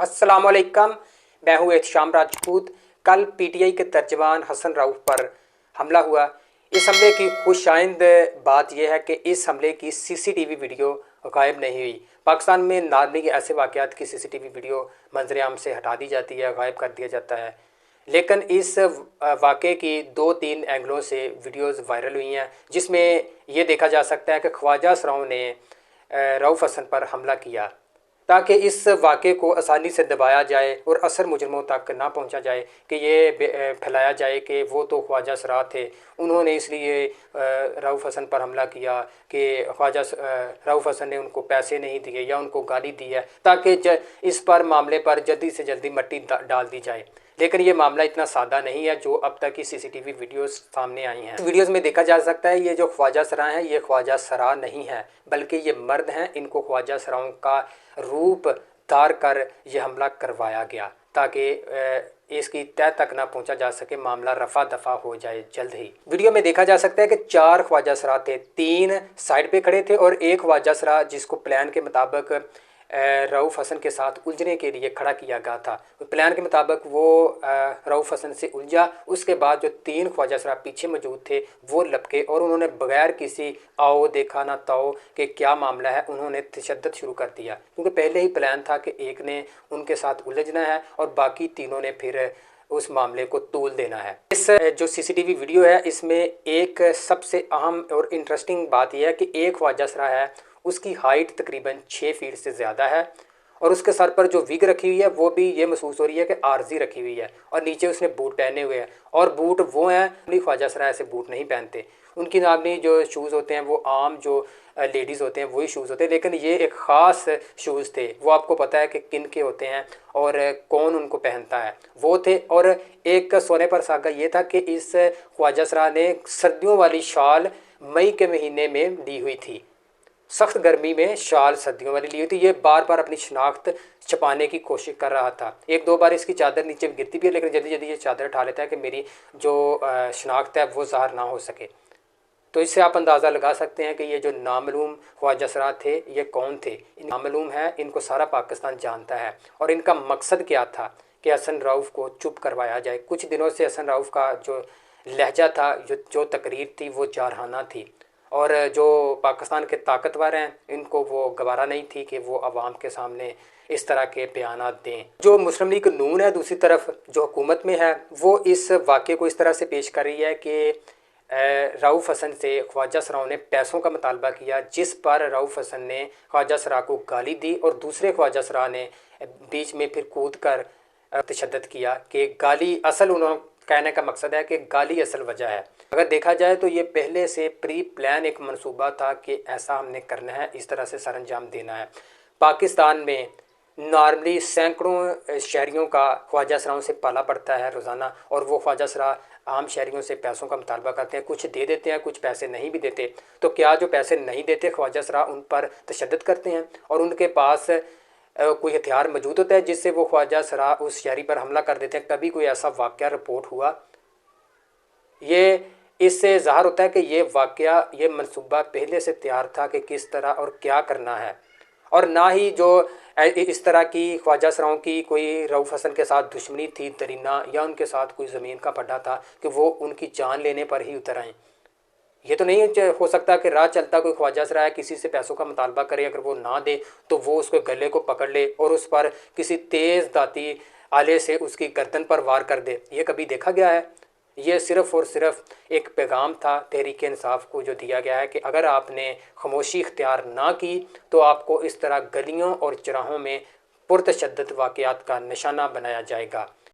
अस्सलाम वालेकुम। मैं हूँ एहतशाम राजपूत। कल पीटीआई के तर्जमान हसन रऊफ पर हमला हुआ। इस हमले की खुशाइंद बात यह है कि इस हमले की सीसीटीवी वीडियो गायब नहीं हुई। पाकिस्तान में नॉर्मली ऐसे वाक़यात की सीसीटीवी वीडियो मंजर आम से हटा दी जाती है, गायब कर दिया जाता है, लेकिन इस वाक़े की 2-3 एंगलों से वीडियोज़ वायरल हुई हैं, जिसमें ये देखा जा सकता है कि ख्वाजा सराओं ने रऊफ हसन पर हमला किया ताकि इस वाक़े को आसानी से दबाया जाए और असर मुजरमों तक ना पहुंचा जाए कि ये फैलाया जाए कि वो तो ख्वाजा सरा थे, उन्होंने इसलिए रऊफ हसन पर हमला किया कि ख्वाजा रऊफ हसन ने उनको पैसे नहीं दिए या उनको गाली दी है, ताकि इस पर मामले पर जल्दी से जल्दी मिट्टी डाल दी जाए। लेकिन ये मामला इतना सादा नहीं है जो अब तक की सीसीटीवी वीडियोस सामने आई हैं। वीडियोस में देखा जा सकता है ये जो ख्वाजा सरा हैं ये ख्वाजा सरा नहीं है, बल्कि ये मर्द हैं। इनको ख्वाजा सराओं का रूप धार कर ये हमला करवाया गया ताकि इसकी तह तक ना पहुंचा जा सके, मामला रफा दफा हो जाए जल्द ही। वीडियो में देखा जा सकता है कि 4 ख्वाजा सरा थे, 3 साइड पे खड़े थे और एक ख्वाजा सरा जिसको प्लान के मुताबिक रऊफ हसन के साथ उलझने के लिए खड़ा किया गया था। प्लान के मुताबिक वो रऊफ हसन से उलझा। उसके बाद जो 3 ख्वाजा सरा पीछे मौजूद थे वो लपके और उन्होंने बगैर किसी आओ देखा ना ताओ कि क्या मामला है, उन्होंने तशद्दुद शुरू कर दिया, क्योंकि पहले ही प्लान था कि एक ने उनके साथ उलझना है और बाकी तीनों ने फिर उस मामले को तोल देना है। इस जो सीसीटीवी वीडियो है इसमें एक सबसे अहम और इंटरेस्टिंग बात यह है कि एक ख्वाजा सरा है, उसकी हाइट तकरीबन 6 फीट से ज़्यादा है और उसके सर पर जो विग रखी हुई है वो भी ये महसूस हो रही है कि आरजी रखी हुई है और नीचे उसने बूट पहने हुए हैं और बूट वो हैं, ख्वाजा सरा ऐसे बूट नहीं पहनते। उनकी नामनी जो शूज़ होते हैं वो आम जो लेडीज़ होते हैं वही शूज़ होते हैं, लेकिन ये एक ख़ास शूज़ थे। वो आपको पता है कि किन के होते हैं और कौन उनको पहनता है, वो थे। और एक सोने पर सागा ये था कि इस ख्वाजा सरा ने सर्दियों वाली शाल मई के महीने में ली हुई थी। सख्त गर्मी में शाल सर्दियों वाली ली हुई थी। ये बार बार अपनी शनाख्त छुपाने की कोशिश कर रहा था। 1-2 बार इसकी चादर नीचे गिरती भी है, लेकिन जल्दी जल्दी ये चादर उठा लेता है कि मेरी जो शनाख्त है वो ज़ाहिर ना हो सके। तो इससे आप अंदाज़ा लगा सकते हैं कि ये जो नामालूम ख्वाजा सरा थे ये कौन थे। नामालूम है, इनको सारा पाकिस्तान जानता है और इनका मकसद क्या था कि हसन रऊफ को चुप करवाया जाए। कुछ दिनों से हसन रऊफ का जो लहजा था, जो तकरीर थी वो जारहाना थी और जो पाकिस्तान के ताकतवर हैं इनको वो गवारा नहीं थी कि वो अवाम के सामने इस तरह के बयानात दें। जो मुस्लिम लीग नून है दूसरी तरफ जो हुकूमत में है वो इस वाक़े को इस तरह से पेश कर रही है कि रऊफ हसन से ख्वाजा सराओं ने पैसों का मुतालबा किया, जिस पर रऊफ हसन ने ख्वाजा सरा को गाली दी और दूसरे ख्वाजा सरा ने बीच में फिर कूद कर तशद्दुद किया कि गाली असल, उन्होंने कहने का मकसद है कि गाली असल वजह है। अगर देखा जाए तो ये पहले से प्री प्लान एक मंसूबा था कि ऐसा हमने करना है, इस तरह से सर अंजाम देना है। पाकिस्तान में नॉर्मली सैकड़ों शहरियों का ख्वाजा सराओं से पाला पड़ता है रोज़ाना और वो ख्वाजा सरा आम शहरियों से पैसों का मुतालबा करते हैं, कुछ दे देते हैं, कुछ पैसे नहीं भी देते। तो क्या जो पैसे नहीं देते ख्वाजा सरा उन पर तशद्दुद करते हैं और उनके पास कोई हथियार मौजूद होता है जिससे वो ख्वाजा सरा उस शहरी पर हमला कर देते हैं? कभी कोई ऐसा वाक़या रिपोर्ट हुआ? ये इससे ज़ाहिर होता है कि ये वाक़या, ये मनसूबा पहले से तैयार था कि किस तरह और क्या करना है। और ना ही जो इस तरह की ख्वाजा सराओं की कोई रऊफ हसन के साथ दुश्मनी थी दरीना, या उनके साथ कोई ज़मीन का पड्डा था कि वो उनकी जान लेने पर ही उतर आएँ। ये तो नहीं हो सकता कि राह चलता कोई ख्वाजा सरा है किसी से पैसों का मुतालबा करे, अगर वो ना दे तो वो उसके गले को पकड़ ले और उस पर किसी तेज़ दाती आले से उसकी गर्दन पर वार कर दे। ये कभी देखा गया है? ये सिर्फ़ और सिर्फ एक पैगाम था तहरीक इंसाफ को जो दिया गया है कि अगर आपने खामोशी इख्तियार ना की तो आपको इस तरह गलियों और चौराहों में पुरतशद्दुद वाक़यात का निशाना बनाया जाएगा।